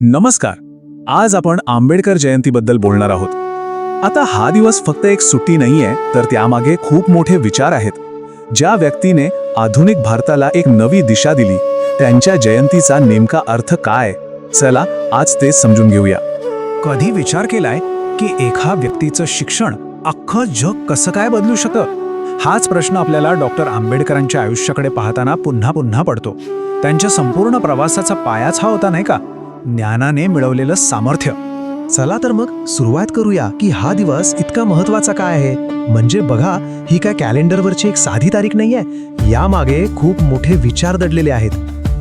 नमस्कार. आज आपण आंबेडकर जयंतीबद्दल बोलणार आहोत. आता हा दिवस फक्त एक सुट्टी नाहीये, तर त्यामागे खूप मोठे विचार आहेत. ज्या व्यक्तीने आधुनिक भारताला एक नवी दिशा दिली, त्यांच्या जयंतीचा नेमका अर्थ काय? चला आज तेच समजून घेऊया. कधी विचार केलाय की एका व्यक्तीचं शिक्षण अख्खं जग कसं काय बदलू शकतं? हाच प्रश्न आपल्याला डॉक्टर आंबेडकरांच्या आयुष्याकडे पाहताना पुन्हा पुन्हा पडतो. त्यांच्या संपूर्ण प्रवासाचा पायाच हा होता, नाही का? ज्ञानाने मिळवलेलं सामर्थ्य. चला तर मग सुरुवात करूया की हा दिवस इतका महत्वाचा काय आहे. म्हणजे बघा, ही काय कॅलेंडरवरची एक साधी तारीख नाहीये. यामागे खूप मोठे विचार दडलेले आहेत.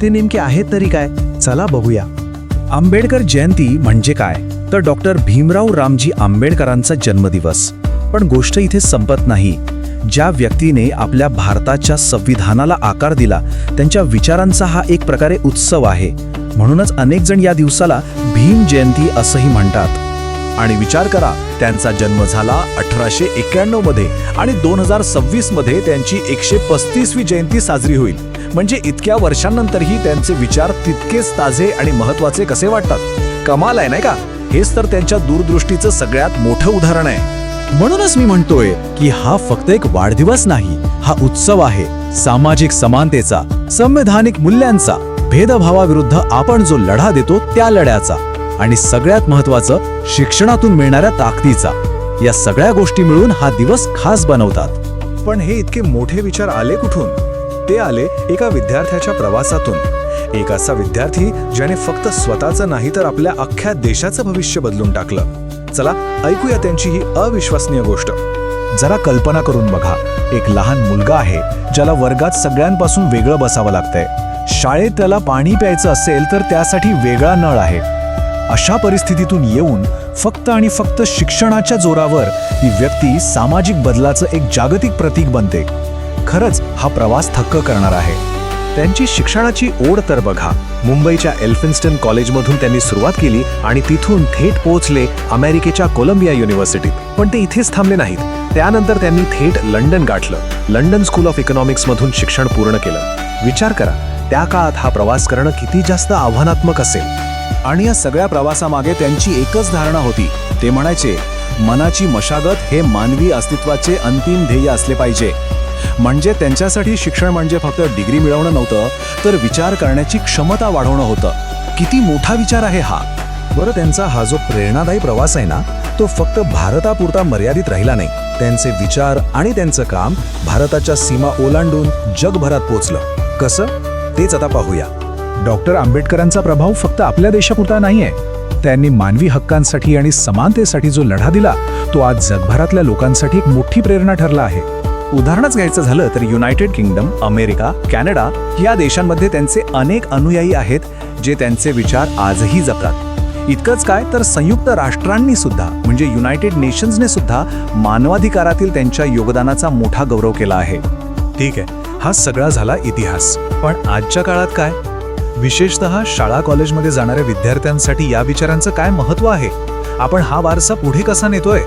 ते नेमके आहेत तरी काय? चला बघूया. आंबेडकर जयंती म्हणजे काय? तर डॉक्टर भीमराव रामजी आंबेडकरांचा जन्मदिवस. पण गोष्ट इथे संपत नाही. ज्या व्यक्तीने आपल्या भारताच्या संविधानाला आकार दिला, त्यांच्या विचारांचा हा एक प्रकारे उत्सव आहे. म्हणूनच अनेक जण या दिवसाला भीम जयंती असंही म्हणतात. आणि विचार करा, त्यांचा जन्म झाला 1891 मध्ये आणि 2026 मध्ये त्यांची 135वी जयंती साजरी होईल. म्हणजे इतक्या वर्षांनंतरही त्यांचे विचार तितकेच ताजे आणि महत्त्वाचे कसे वाटतात? कमाल आहे, नाही का? हेच तर त्यांच्या दूरदृष्टीचं सगळ्यात मोठं उदाहरण आहे. म्हणूनच मी म्हणतोय की हा फक्त एक वाढदिवस नाही, हा उत्सव आहे. सामाजिक समानतेचा, संवैधानिक मूल्यांचा, भेदभावाविरुद्ध आपण जो लढा देतो त्या लढ्याचा, आणि सगळ्यात महत्त्वाचं शिक्षणातून मिळणाऱ्या ताकदीचा. या सगळ्या गोष्टी मिळून हा दिवस खास बनवतात. पण हे इतके मोठे विचार आले कुठून? ते आले एका विद्यार्थ्याच्या प्रवासातून. एक असा विद्यार्थी ज्याने फक्त स्वतःचं नाही तर आपल्या अख्ख्या देशाचं भविष्य बदलून टाकलं. चला ऐकूया त्यांची ही अविश्वसनीय गोष्ट. जरा कल्पना करून बघा, एक लहान मुलगा आहे ज्याला वर्गात सगळ्यांपासून वेगळं बसावं लागतंय. शाळेत त्याला पाणी प्यायचं असेल तर त्यासाठी वेगळा नळ आहे. अशा परिस्थितीतून येऊन फक्त आणि फक्त शिक्षणाच्या जोरावर ही व्यक्ती सामाजिक बदलाचं एक जागतिक प्रतीक बनते. खरंच हा प्रवास थक्क करणार आहे. त्यांची शिक्षणाची ओढ तर बघा. मुंबईच्या एल्फिन्स्टन कॉलेजमधून त्यांनी सुरुवात केली आणि तिथून थेट पोहोचले अमेरिकेच्या कोलंबिया युनिव्हर्सिटीत. पण ते इथेच थांबले नाहीत. त्यानंतर त्यांनी थेट लंडन गाठलं. लंडन स्कूल ऑफ इकॉनॉमिक्समधून शिक्षण पूर्ण केलं. विचार करा, त्या काळात हा प्रवास करणं किती जास्त आव्हानात्मक असेल. आणि या सगळ्या प्रवासामागे त्यांची एकच धारणा होती. ते म्हणायचे, मनाची मशागत हे मानवी अस्तित्वाचे अंतिम ध्येय असले पाहिजे. म्हणजे त्यांच्यासाठी शिक्षण म्हणजे फक्त डिग्री मिळवणं नव्हतं, तर विचार करण्याची क्षमता वाढवणं होतं. किती मोठा विचार आहे हा. बरं, त्यांचा हा जो प्रेरणादायी प्रवास आहे ना, तो फक्त भारतापुरता मर्यादित राहिला नाही. त्यांचे विचार आणि त्यांचं काम भारताच्या सीमा ओलांडून जगभरात पोचलं. कसं? तेच आता पाहूया. डॉक्टर आंबेडकरांचा प्रभाव फक्त आपल्या देशापुरता नाहीये. त्यांनी मानवी हक्कांसाठी आणि समानतेसाठी जो लढा दिला, तो आज जगभरातल्या लोकांसाठी एक मोठी प्रेरणा ठरला आहे. उदाहरणच घ्यायचं झालं तर युनायटेड किंगडम, अमेरिका, कॅनडा या देशांमध्ये त्यांचे अनेक अनुयायी आहेत, जे त्यांचे विचार आजही जपतात. इतकंच काय, तर संयुक्त राष्ट्रांनी सुद्धा, म्हणजे युनायटेड नेशन्सने सुद्धा मानवाधिकारातील त्यांच्या योगदानाचा मोठा गौरव केला आहे. ठीक आहे, हा सगळा झाला इतिहास. पण आजच्या काळात काय? विशेषतः शाळा कॉलेजमध्ये जाणाऱ्या विद्यार्थ्यांसाठी या विचारांचं काय महत्त्व आहे? आपण हा वारसा पुढे कसा नेतोय?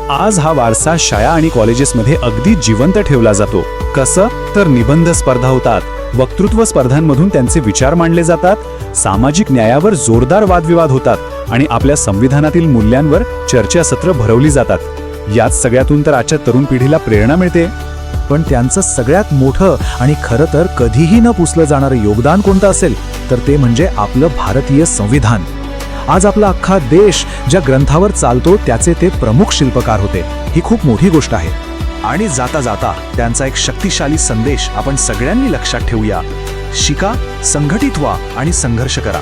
आज हा वारसा शाळा आणि कॉलेजेसमध्ये अगदी जिवंत ठेवला जातो. कसं? तर निबंध स्पर्धा होतात, वक्तृत्व स्पर्धांमधून त्यांचे विचार मांडले जातात, सामाजिक न्यायावर जोरदार वादविवाद होतात आणि आपल्या संविधानातील मूल्यांवर चर्चासत्र भरवली जातात. याच सगळ्यातून तर आजच्या तरुण पिढीला प्रेरणा मिळते. पण त्यांचं सगळ्यात मोठं आणि खरं तर कधीही न पुसलं जाणारं योगदान कोणतं असेल, तर ते म्हणजे आपलं भारतीय संविधान. आज आपला अख्खा देश ज्या ग्रंथावर चालतो त्याचे ते प्रमुख शिल्पकार होते. ही खूप मोठी गोष्ट आहे. आणि जाता जाता त्यांचा एक शक्तिशाली संदेश आपण सगळ्यांनी लक्षात ठेवूया. शिका, संघटित व्हा आणि संघर्ष करा.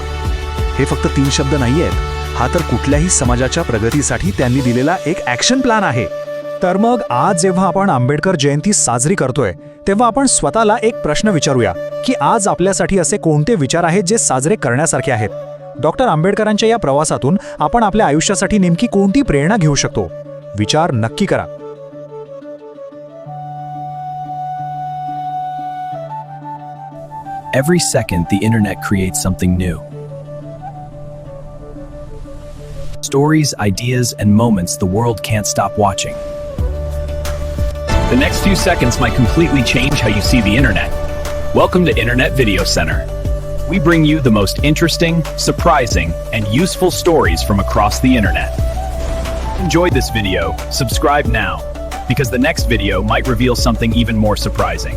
हे फक्त 3 शब्द नाही आहेत. हा तर कुठल्याही समाजाच्या प्रगतीसाठी त्यांनी दिलेला एक ॲक्शन प्लॅन आहे. तर मग आज जेव्हा आपण आंबेडकर जयंती साजरी करतोय, तेव्हा आपण स्वतःला एक प्रश्न विचारूया की आज आपल्यासाठी असे कोणते विचार आहेत जे साजरे करण्यासारखे आहेत? डॉक्टर आंबेडकरांच्या या प्रवासातून आपण आपल्या आयुष्यासाठी नेमकी कोणती प्रेरणा घेऊ शकतो? विचार नक्की करा. Every second, the internet creates something new. Stories, ideas, and moments the world can't stop watching. The next few seconds might completely change how you see the internet. Welcome to Internet Video Center. we bring you the most interesting, surprising, and useful stories from across the internet. Enjoyed this video, subscribe now, because the next video might reveal something even more surprising.